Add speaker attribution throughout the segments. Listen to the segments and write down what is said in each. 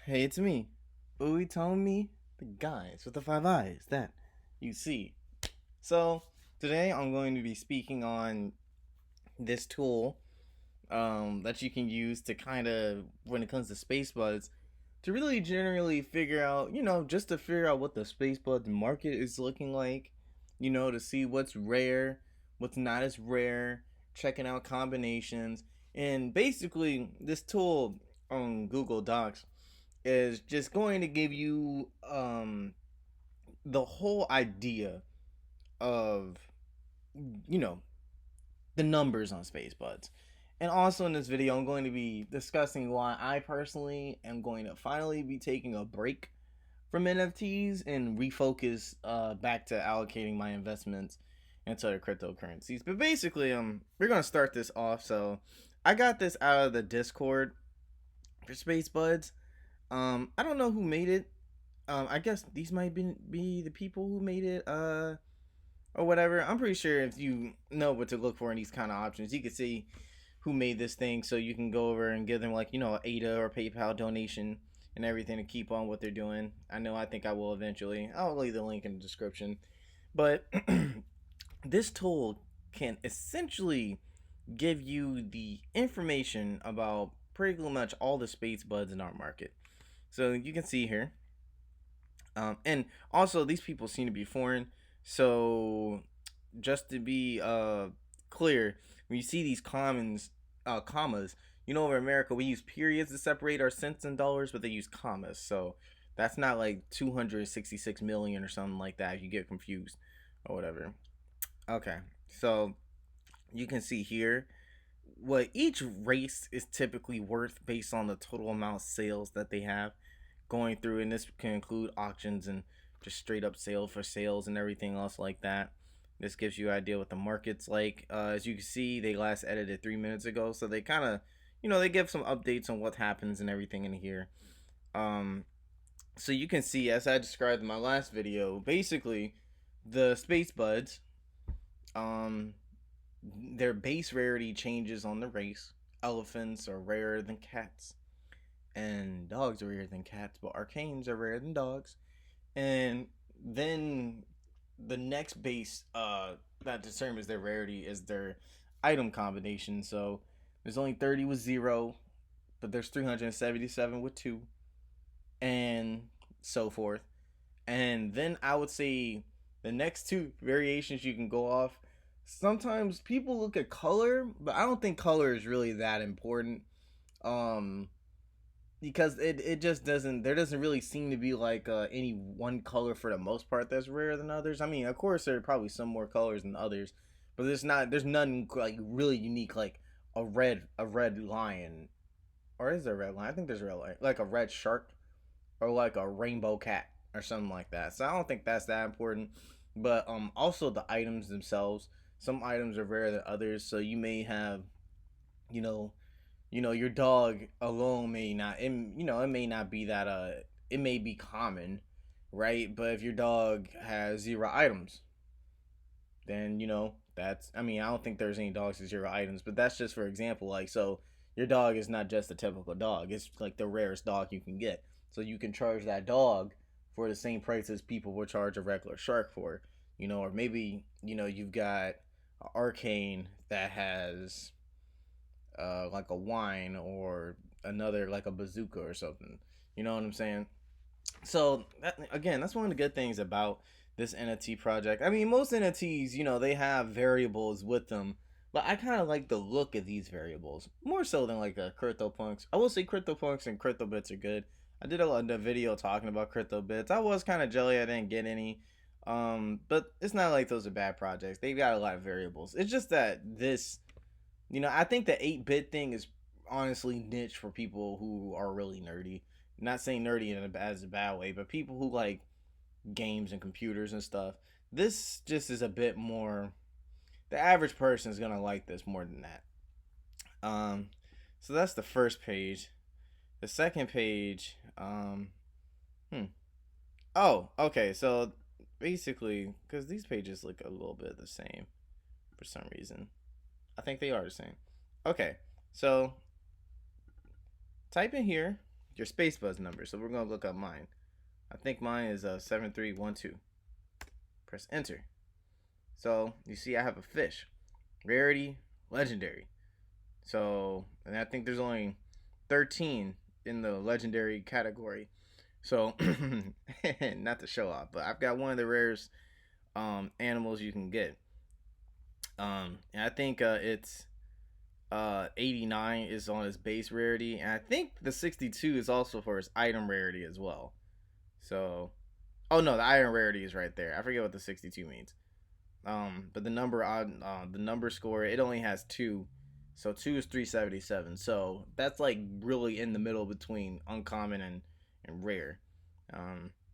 Speaker 1: Hey, it's me. Ooey told me the guys with the five eyes that you see. So today I'm going to be speaking on this tool that you can use to kind of when it comes to Spacebudz to really generally figure out, just to figure out what the Spacebudz market is looking like, to see what's rare, what's not as rare, checking out combinations, and basically this tool on Google Docs is just going to give you the whole idea of you know the numbers on Spacebudz. And also in this video, I'm going to be discussing why I personally am going to finally be taking a break from NFTs and refocus back to allocating my investments into the cryptocurrencies. But basically, we're gonna start this off. So I got this out of the Discord for Spacebudz. I don't know who made it. I guess these might be the people who made it, or whatever. I'm pretty sure if you know what to look for in these kind of options, you can see who made this thing, so you can go over and give them like an ADA or PayPal donation and everything to keep on what they're doing. I think I will eventually. I'll leave the link in the description. But this tool can essentially give you the information about pretty much all the Spacebudz in our market. So you can see here. And also, these people seem to be foreign. So, just to be clear, when you see these commas, over in America, we use periods to separate our cents and dollars, but they use commas. So, that's not like 266 million or something like that. If you get confused or whatever. Okay, so you can see here what each race is typically worth based on the total amount of sales that they have going through, and this can include auctions and just straight up sale for sales and everything else like that. This gives you an idea what the market's like. As you can see, they last edited 3 minutes ago, so they kind of, they give some updates on what happens and everything in here. So you can see, as I described in my last video, basically the Spacebudz, their base rarity changes on the race. Elephants are rarer than cats, and dogs are rarer than cats, but arcanes are rarer than dogs. And then the next base that determines their rarity is their item combination. So there's only 30 with 0, but there's 377 with 2, and so forth. And then I would say the next two variations you can go off. Sometimes people look at color, but I don't think color is really that important. Um, because it just doesn't really seem to be like any one color for the most part that's rarer than others. I mean, of course there are probably some more colors than others, but there's none like really unique like a red lion, or is there a red lion? I think there's a red lion, like a red shark or like a rainbow cat or something like that. So I don't think that's that important. But also the items themselves, some items are rarer than others, so you may have, you know your dog alone may not, it may not be that it may be common, right? But if your dog has 0 items, then that's, I mean, I don't think there's any dogs with 0 items, but that's just for example. Like, so your dog is not just a typical dog, it's like the rarest dog you can get, so you can charge that dog for the same price as people would charge a regular shark for. Or maybe you've got an arcane that has like a wine, or another like a bazooka or something. You know what I'm saying? So again, that's one of the good things about this NFT project. I mean, most NFTs, they have variables with them, but I kind of like the look of these variables more so than like a CryptoPunks. I will say CryptoPunks and CryptoBits are good. I did a video talking about CryptoBits. I was kind of jelly I didn't get any. But it's not like those are bad projects. They've got a lot of variables. It's just that this, I think the 8-bit thing is honestly niche for people who are really nerdy. Not saying nerdy as a bad way, but people who like games and computers and stuff. This just is a bit more. The average person is gonna like this more than that. Um, so that's the first page. The second page. Hmm. Oh, okay. So basically, because these pages look a little bit the same for some reason. I think they are the same. Okay, so type in here your Spacebudz number. So we're gonna look up mine. I think mine is 7312. Press enter. So you see I have a fish. Rarity, legendary. So, and I think there's only 13 in the legendary category. So, not to show off, but I've got one of the rarest animals you can get. And I think it's 89 is on its base rarity, and I think the 62 is also for its item rarity as well. So, oh no, the item rarity is right there. I forget what the 62 means. But the number score, it only has 2. So 2 is 377. So that's like really in the middle between uncommon and rare.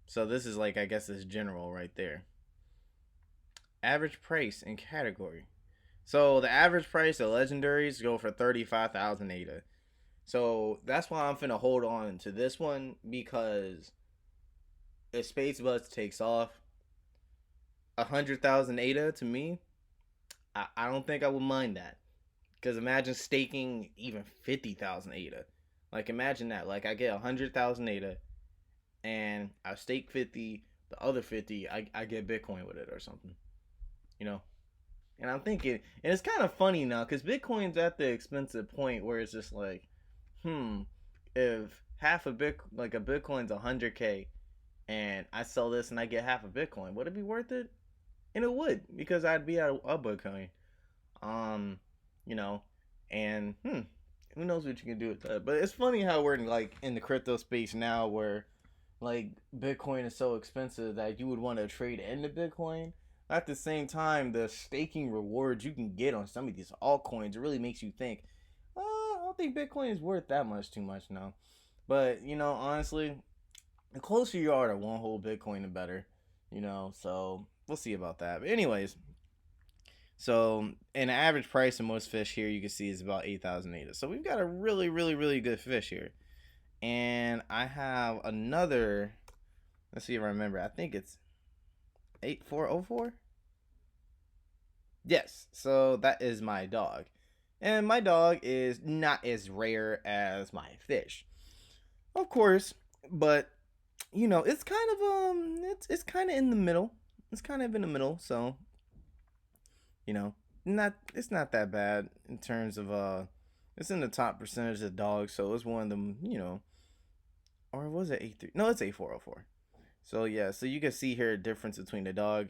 Speaker 1: So this is like, I guess it's general right there. Average price and category. So the average price of legendaries go for 35,000 ADA. So that's why I'm finna hold on to this one, because if Spacebudz takes off, 100,000 ADA to me, I don't think I would mind that. Because imagine staking even 50,000 ADA. Like, imagine that. Like, I get 100,000 ADA, and I stake 50, the other 50, I get Bitcoin with it or something. You know? And I'm thinking, and it's kind of funny now, because Bitcoin's at the expensive point where it's just like, if half a Bitcoin's 100K, and I sell this and I get half a Bitcoin, would it be worth it? And it would, because I'd be at a Bitcoin. You know, and who knows what you can do with that. But it's funny how we're like in the crypto space now, where like Bitcoin is so expensive that you would want to trade into Bitcoin. At the same time, the staking rewards you can get on some of these altcoins, it really makes you think, I don't think Bitcoin is worth that much too much now. But, you know, honestly, the closer you are to one whole Bitcoin, the better. You know, so we'll see about that. But anyways, so an average price of most fish here you can see is about 8,000 ADA. So we've got a really, really, really good fish here. And I have another, let's see if I remember. I think it's 8404. Yes, so that is my dog. And my dog is not as rare as my fish, of course, but you know, it's kind of it's kind of in the middle. It's kind of in the middle, so you know, it's not that bad in terms of it's in the top percentage of dogs, so it's one of them, you know. Or was it 83? No, it's 8404. So yeah, so you can see here a difference between the dog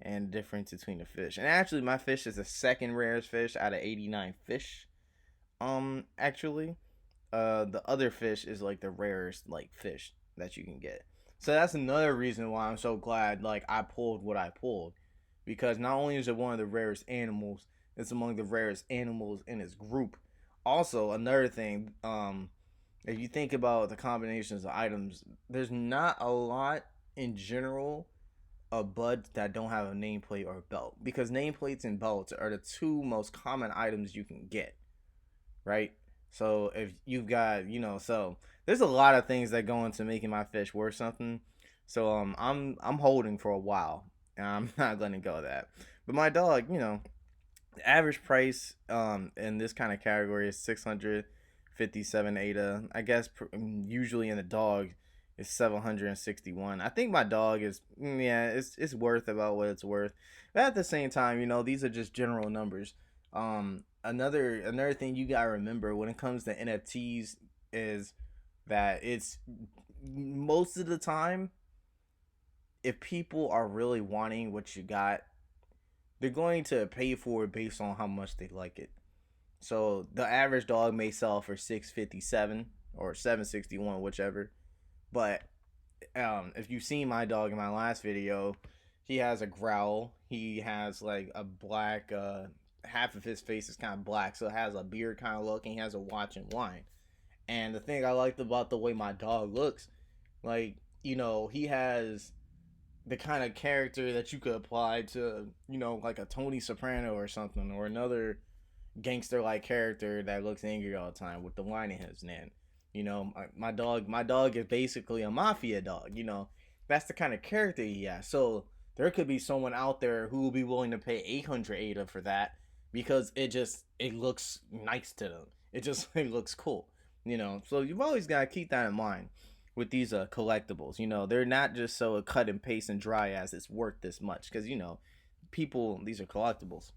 Speaker 1: and difference between the fish. And actually my fish is the second rarest fish out of 89 fish. Actually, the other fish is like the rarest like fish that you can get. So that's another reason why I'm so glad like I pulled what I pulled, because not only is it one of the rarest animals, it's among the rarest animals in its group. Also, another thing, if you think about the combinations of items, there's not a lot in general of buds that don't have a nameplate or a belt, because nameplates and belts are the two most common items you can get, right? So if you've got, you know, so there's a lot of things that go into making my fish worth something. So I'm holding for a while, and I'm not letting go of that. But my dog, you know, the average price in this kind of category is 657 ADA. I guess usually in the dog is 761. I think my dog is it's worth about what it's worth. But at the same time, you know, these are just general numbers. Another thing you gotta remember when it comes to NFTs is that it's most of the time, if people are really wanting what you got, they're going to pay for it based on how much they like it. So the average dog may sell for 657 or 761, whichever. But if you've seen my dog in my last video, he has a growl. He has like a black, half of his face is kind of black, so it has a beard kind of look, and he has a watch and whine. And the thing I liked about the way my dog looks, like, you know, he has the kind of character that you could apply to, you know, like a Tony Soprano or something, or another gangster like character that looks angry all the time with the whine in his name. You know, my dog is basically a mafia dog. You know, that's the kind of character he has. So there could be someone out there who will be willing to pay 800 ADA for that, because it looks nice to them. It looks cool. You know, so you've always got to keep that in mind with these collectibles. You know, they're not just so cut and paste and dry as it's worth this much, because you know, people, these are collectibles.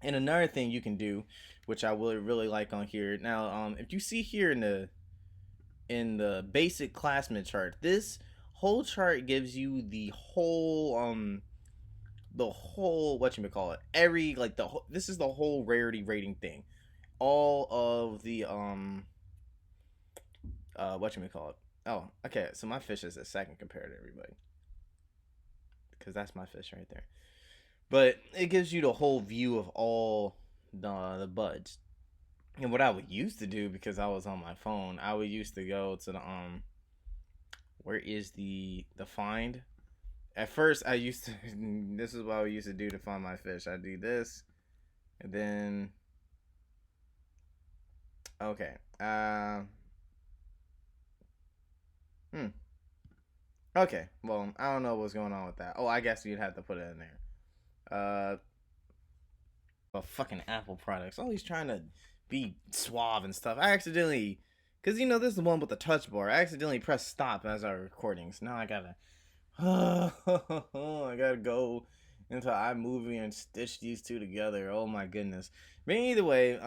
Speaker 1: And another thing you can do, which I would really like on here now, if you see here in the basic classman chart, this whole chart gives you the whole what you may call it, every like the whole, this is the whole rarity rating thing, all of the what you may call it. Oh, okay, so my fish is a second compared to everybody, because that's my fish right there. But it gives you the whole view of all the buds. And what I would used to do, because I was on my phone, I would used to go to the where is the find. At first I used to this is what I used to do to find my fish. I do this, and then okay. Hmm. Okay. Well, I don't know what's going on with that. Oh, I guess you'd have to put it in there. Fucking Apple products. Always trying to be suave and stuff. I accidentally, because you know this is the one with the touch bar. I accidentally pressed stop as our recording. So now I gotta, I gotta go into iMovie and stitch these two together. Oh my goodness. But either way,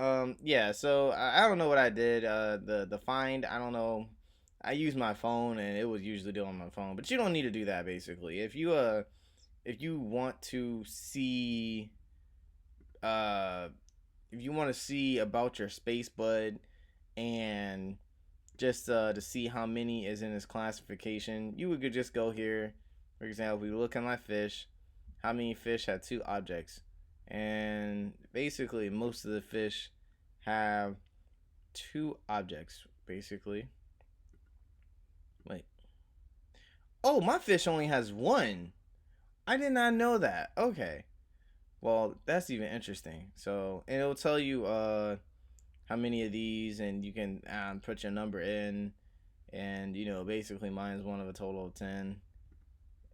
Speaker 1: yeah. So I don't know what I did. The find. I don't know. I used my phone, and it was usually done on my phone. But you don't need to do that. Basically, if you want to see uh if you want to see about your Spacebud and just to see how many is in this classification, you would just go here. For example, we look at my fish, how many fish have two objects, and basically most of the fish have two objects. Basically, wait. Oh, my fish only has one. I did not know that. Okay. Well, that's even interesting. So, and it'll tell you how many of these, and you can put your number in, and you know, basically mine is one of a total of 10.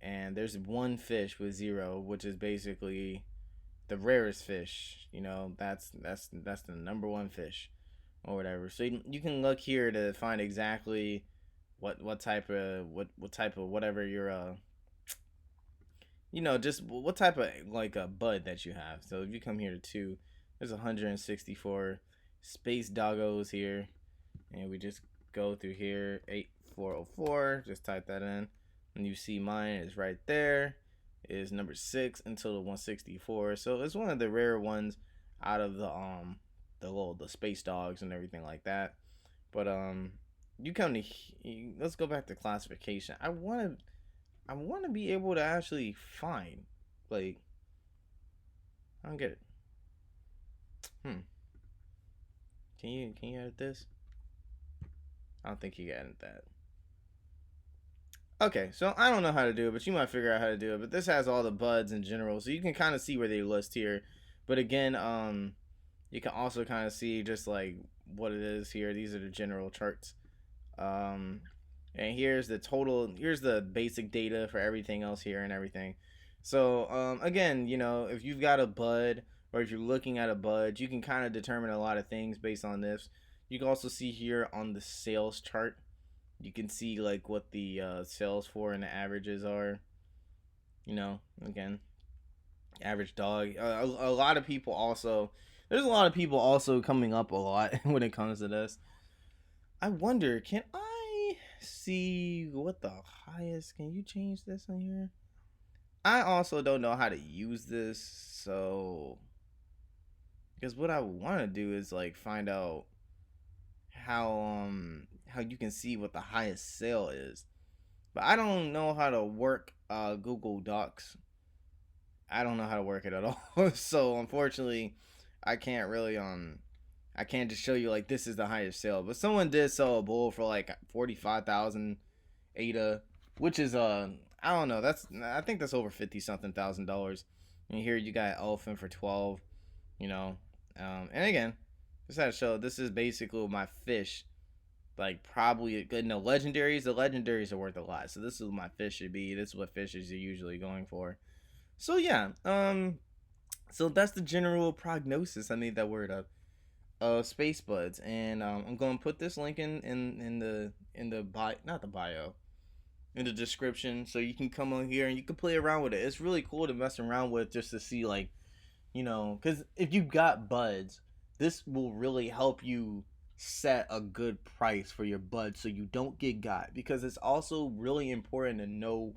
Speaker 1: And there's one fish with 0, which is basically the rarest fish. You know, that's the number one fish or whatever. So you can look here to find exactly what type of whatever your you know, just what type of like a bud that you have. So if you come here to 2, there's 164 space doggos here, and we just go through here 8404. Just type that in, and you see mine is right there. It is number 6 until the 164. So it's one of the rare ones out of the space dogs and everything like that. But you come to let's go back to classification. I want to be able to actually find, like, I don't get it. Can you edit this? I don't think you can edit that. Okay, so I don't know how to do it, but you might figure out how to do it. But this has all the buds in general, so you can kind of see where they list here. But again, you can also kind of see just like what it is here. These are the general charts. And here's the total, here's the basic data for everything else here and everything. So again, you know, if you've got a bud, or if you're looking at a bud, you can kind of determine a lot of things based on this. You can also see here on the sales chart, you can see like what the sales for and the averages are. You know, again, average dog. A lot of people also, there's a lot of people also coming up a lot when it comes to this. I wonder, can I see what the highest, can you change this on here? I also don't know how to use this, so because what I want to do is like find out how you can see what the highest sale is, but I don't know how to work Google Docs. I don't know how to work it at all. So unfortunately, I can't really I can't just show you like this is the highest sale. But someone did sell a bull for like 45,000 ADA, which is I don't know, that's, I think that's over 50 something thousand dollars. And here you got elephant for 12, you know. And again, just had to show this is basically my fish. Like probably good. No, legendaries. The legendaries are worth a lot. So this is what my fish should be. This is what fishes are usually going for. So yeah. So that's the general prognosis. I made that word up. Spacebudz, and I'm going to put this link in the bio, not the bio, in the description, so you can come on here and you can play around with it. It's really cool to mess around with, just to see, like, because if you got buds, this will really help you set a good price for your buds so you don't get got. Because it's also really important to know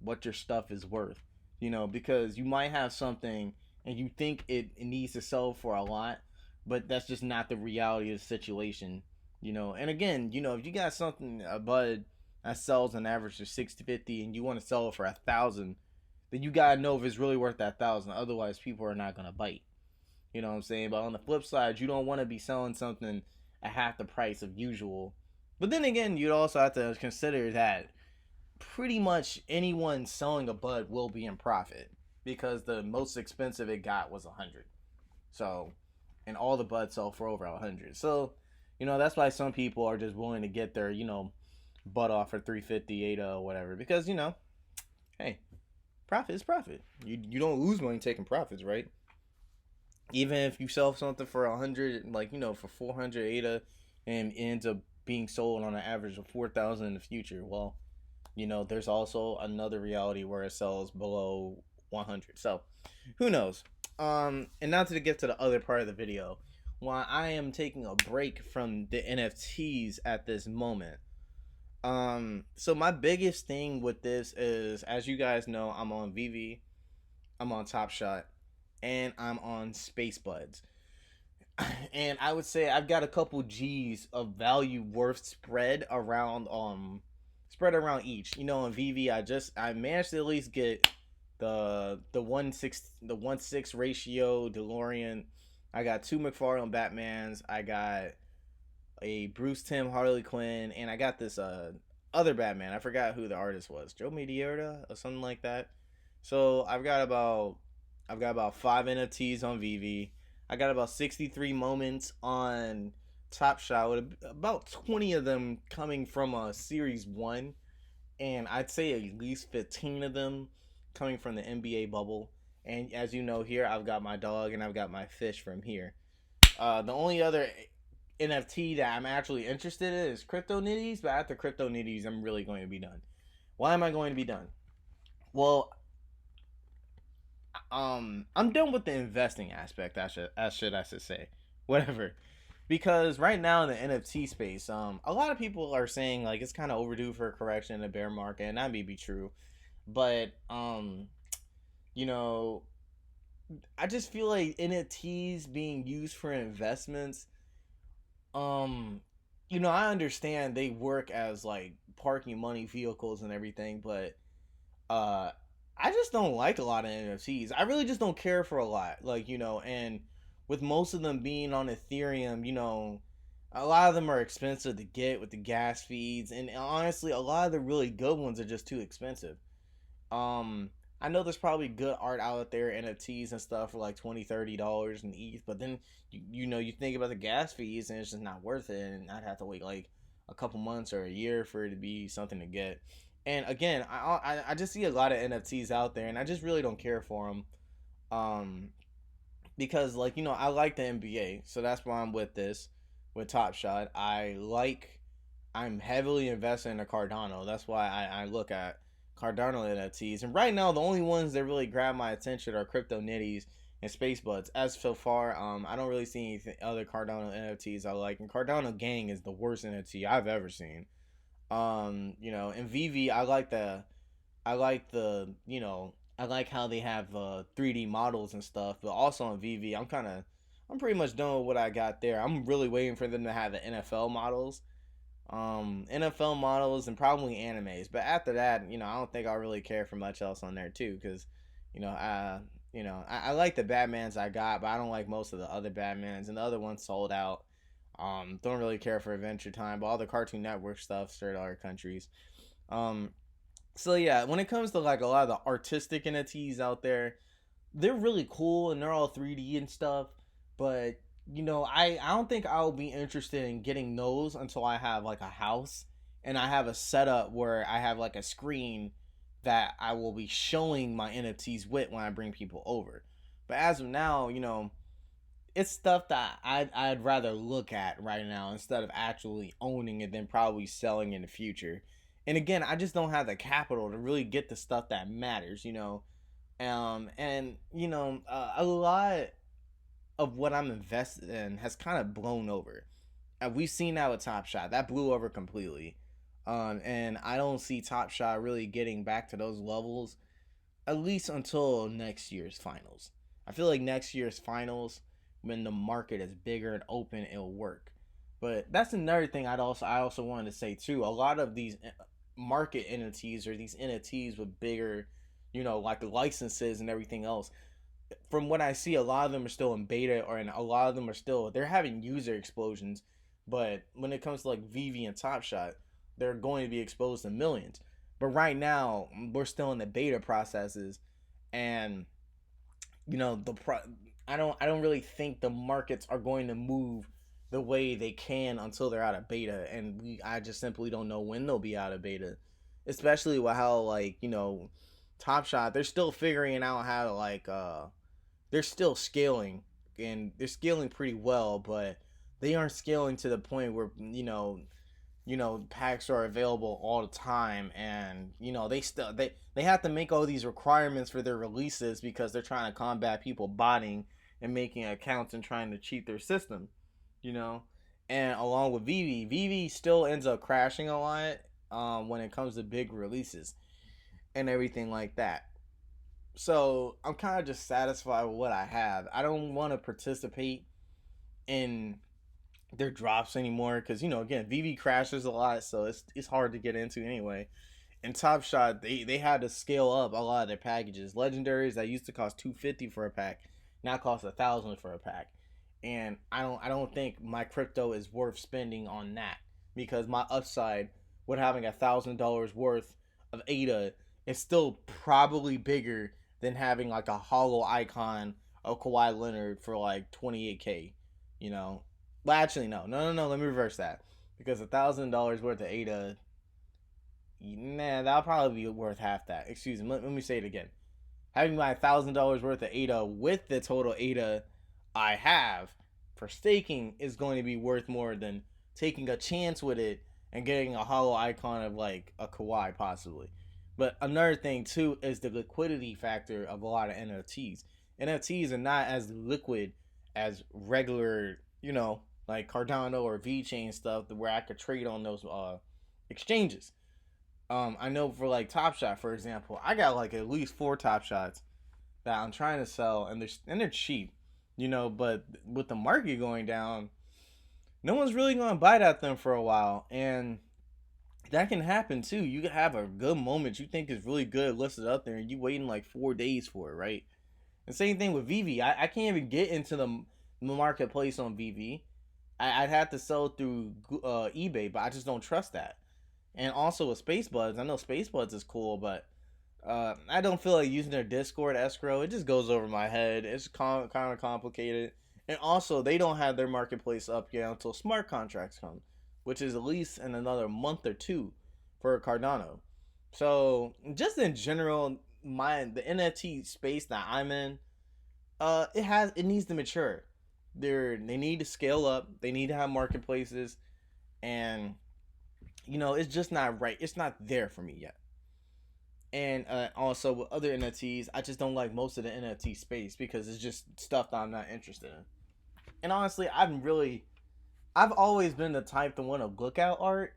Speaker 1: what your stuff is worth, because you might have something and you think it needs to sell for a lot, but that's just not the reality of the situation. And again, if you got something, a bud that sells an average of 650, and you want to sell it for 1,000, then you gotta know if it's really worth that 1,000. Otherwise, people are not gonna bite. You know what I'm saying? But on the flip side, you don't want to be selling something at half the price of usual. But then again, you'd also have to consider that pretty much anyone selling a bud will be in profit, because the most expensive it got was 100. So, and all the buds sell for over 100. So, that's why some people are just willing to get their, bud off for 350, 8 or whatever, because hey, profit is profit. You don't lose money taking profits, right? Even if you sell something for 100, like, for 400 ADA, and it ends up being sold on an average of 4,000 in the future, well, there's also another reality where it sells below 100. So, who knows? And now to get to the other part of the video, while I am taking a break from the NFTs at this moment. So my biggest thing with this is, as you guys know, I'm on VV, I'm on Top Shot, and I'm on Spacebudz. And I would say I've got a couple G's of value worth spread around each. On VV, I managed to at least get the 1/6 ratio DeLorean. I got 2 McFarlane Batmans. I got a Bruce Timm Harley Quinn, and I got this other Batman. I forgot who the artist was, Joe Mediota or something like that. So I've got about 5 NFTs on VV. I got about 63 moments on Top Shot, with about 20 of them coming from a Series 1, and I'd say at least 15 of them coming from the NBA bubble. And as you know, here I've got my dog and I've got my fish from here. The only other NFT that I'm actually interested in is Crypto Nitties, but after Crypto Nitties, I'm really going to be done. Why am I going to be done? Well, I'm done with the investing aspect. I should say, whatever. Because right now in the NFT space, a lot of people are saying, like, it's kind of overdue for a correction in the bear market, and that may be true. But you know, I just feel like NFTs being used for investments, I understand they work as like parking money vehicles and everything, but uh I just don't like a lot of NFTs. I really just don't care for a lot. Like, and with most of them being on Ethereum, a lot of them are expensive to get with the gas fees, and honestly, a lot of the really good ones are just too expensive. Um, I know there's probably good art out there, NFTs and stuff, for like $20, $30 in ETH, but then you think about the gas fees and it's just not worth it, and I'd have to wait like a couple months or a year for it to be something to get. And again, I just see a lot of NFTs out there, and I just really don't care for them. Um, because, like, I like the NBA, so that's why I'm with this, with Top Shot. I'm heavily invested in the Cardano. That's why I look at Cardano NFTs. And right now, the only ones that really grab my attention are Crypto Nitties and Spacebudz. As so far, I don't really see any other Cardano NFTs I like. And Cardano Gang is the worst NFT I've ever seen. In VV, I like I like how they have 3D models and stuff. But also on VV, I'm pretty much done with what I got there. I'm really waiting for them to have the NFL models and probably animes. But after that, I don't think I really care for much else on there too, because I like the Batmans I got, but I don't like most of the other Batmans, and the other ones sold out. Don't really care for Adventure Time, but all the Cartoon Network stuff straight other countries. Um, so yeah, when it comes to like a lot of the artistic NFTs out there, they're really cool and they're all 3D and stuff. But I don't think I'll be interested in getting those until I have like a house and I have a setup where I have like a screen that I will be showing my NFTs with when I bring people over. But as of now, it's stuff that I'd rather look at right now instead of actually owning it than probably selling in the future. And again, I just don't have the capital to really get the stuff that matters, you know. And you know, a lot of what I'm invested in has kind of blown over. We've seen that with Top Shot. That blew over completely. And I don't see Top Shot really getting back to those levels at least until next year's finals. I feel like next year's finals, when the market is bigger and open, it'll work. But that's another thing I also wanted to say too. A lot of these market entities or these NFTs with bigger, you know, like licenses and everything else, from what I see, a lot of them are still in beta, or and a lot of them are still they're having user explosions. But when it comes to like VV and Top Shot, they're going to be exposed to millions. But right now, we're still in the beta processes, and you know I don't really think the markets are going to move the way they can until they're out of beta, and I just simply don't know when they'll be out of beta, especially with how like you know Top Shot they're still figuring out how to like they're still scaling, and they're scaling pretty well, but they aren't scaling to the point where packs are available all the time, and they have to make all these requirements for their releases because they're trying to combat people botting and making accounts and trying to cheat their system, you know. And along with VV still ends up crashing a lot when it comes to big releases and everything like that. So I'm kind of just satisfied with what I have. I don't want to participate in their drops anymore because again VV crashes a lot, so it's hard to get into anyway. And Top Shot they had to scale up a lot of their packages. Legendaries that used to cost 250 for a pack now cost 1,000 for a pack, and I don't think my crypto is worth spending on that because my upside with having $1,000 worth of ADA is still probably bigger than having like a hollow icon of Kawhi Leonard for like 28K, you know. Well, actually, no. Let me reverse that because $1,000 worth of ADA, nah, that'll probably be worth half that. Excuse me. Let me say it again. Having my $1,000 worth of ADA with the total ADA I have for staking is going to be worth more than taking a chance with it and getting a hollow icon of like a Kawhi possibly. But another thing too is the liquidity factor of a lot of NFTs. NFTs are not as liquid as regular, like Cardano or VeChain stuff where I could trade on those exchanges. I know for like Top Shot, for example, I got like at least 4 Top Shots that I'm trying to sell, and they're cheap, But with the market going down, no one's really going to bite at them for a while, and that can happen too. You can have a good moment you think is really good listed up there, and you waiting like 4 days for it, right? And same thing with VV. I can't even get into the marketplace on VV. Would have to sell through eBay, but I just don't trust that. And also with Spacebudz, I know Spacebudz is cool, but I don't feel like using their Discord escrow. It just goes over my head. It's kind of complicated. And also, they don't have their marketplace up yet until smart contracts come, which is at least in another month or two for Cardano. So, just in general, the NFT space that I'm in, it needs to mature. They need to scale up. They need to have marketplaces, and it's just not right. It's not there for me yet. And also with other NFTs, I just don't like most of the NFT space because it's just stuff that I'm not interested in. And honestly, I've always been the type to want to look at art.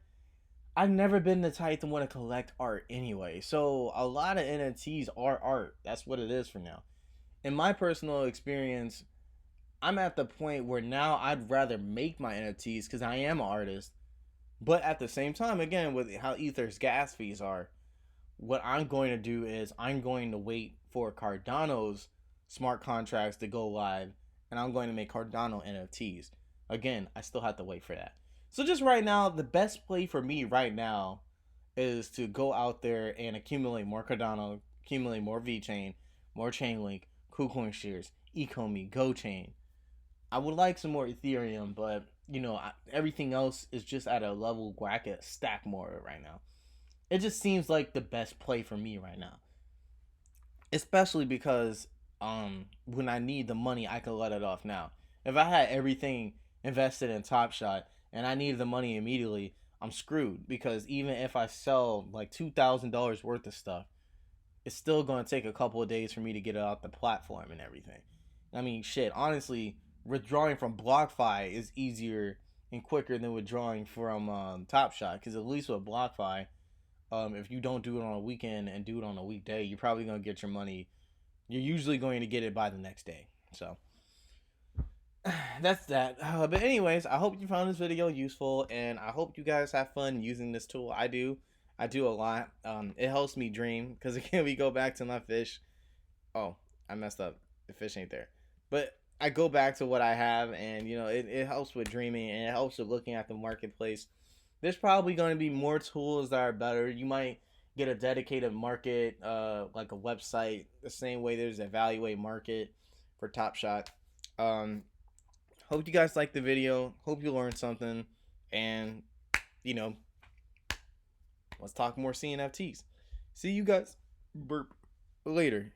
Speaker 1: I've never been the type to want to collect art anyway. So a lot of NFTs are art. That's what it is for now. In my personal experience, I'm at the point where now I'd rather make my NFTs because I am an artist. But at the same time, again, with how Ether's gas fees are, what I'm going to do is I'm going to wait for Cardano's smart contracts to go live, and I'm going to make Cardano NFTs. Again, I still have to wait for that. So just right now, the best play for me right now is to go out there and accumulate more Cardano, accumulate more VeChain, more Chainlink, KuCoin shares, Ecomi, GoChain. I would like some more Ethereum, but everything else is just at a level where I could stack more right now. It just seems like the best play for me right now, especially because when I need the money, I can let it off now. If I had everything invested in Top Shot and I needed the money immediately, I'm screwed, because even if I sell like $2,000 worth of stuff, it's still going to take a couple of days for me to get it out the platform and everything. I mean, shit, honestly, withdrawing from BlockFi is easier and quicker than withdrawing from Top Shot, because at least with BlockFi, if you don't do it on a weekend and do it on a weekday, you're probably going to get your money. You're usually going to get it by the next day. So that's that. But anyways, I hope you found this video useful, and I hope you guys have fun using this tool. I do. I do a lot. It helps me dream, because again, we go back to my fish. Oh, I messed up. The fish ain't there. But I go back to what I have, and it helps with dreaming, and it helps with looking at the marketplace. There's probably going to be more tools that are better. You might get a dedicated market, like a website, the same way there's a Evaluate Market for Top Shot. Hope you guys liked the video. Hope you learned something. And, let's talk more CNFTs. See you guys later.